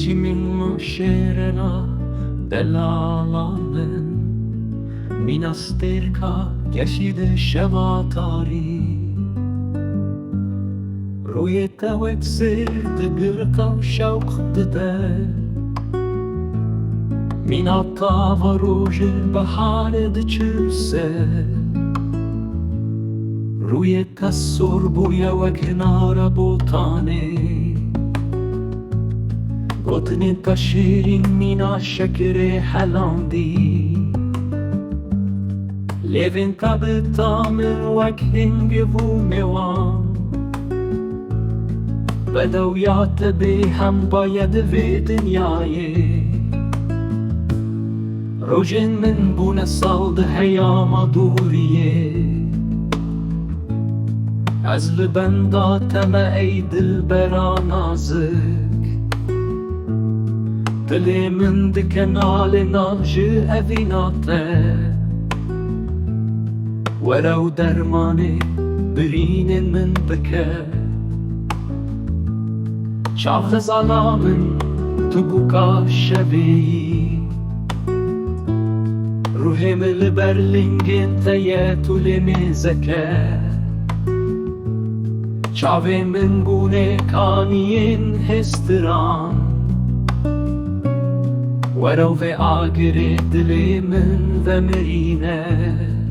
Ci min şerena delalanın Minasterka geçide şevatari Ruyeta وتصير تقرقة وشوق تدار من الطاوة روج البحار دجرسة رويتا السربويا وكنارة بوطاني قطني تشيرين من الشكر حلاندي ليفين تابتامر وكهنجفو ميوان بدویات به هم باید وی دنیای روژن من بونه سال ده هیاما دوریه از لبنداتم ای دل برا نازک دلی من ده کنال ناجه اویناته ولو درمانه برین من بکه شاف ظلامن تبوكا شبي روحي من البرلنجين تياتو لمزكا شافي من بوني كانيين هستران ولو في آقري دلي من ذمرينه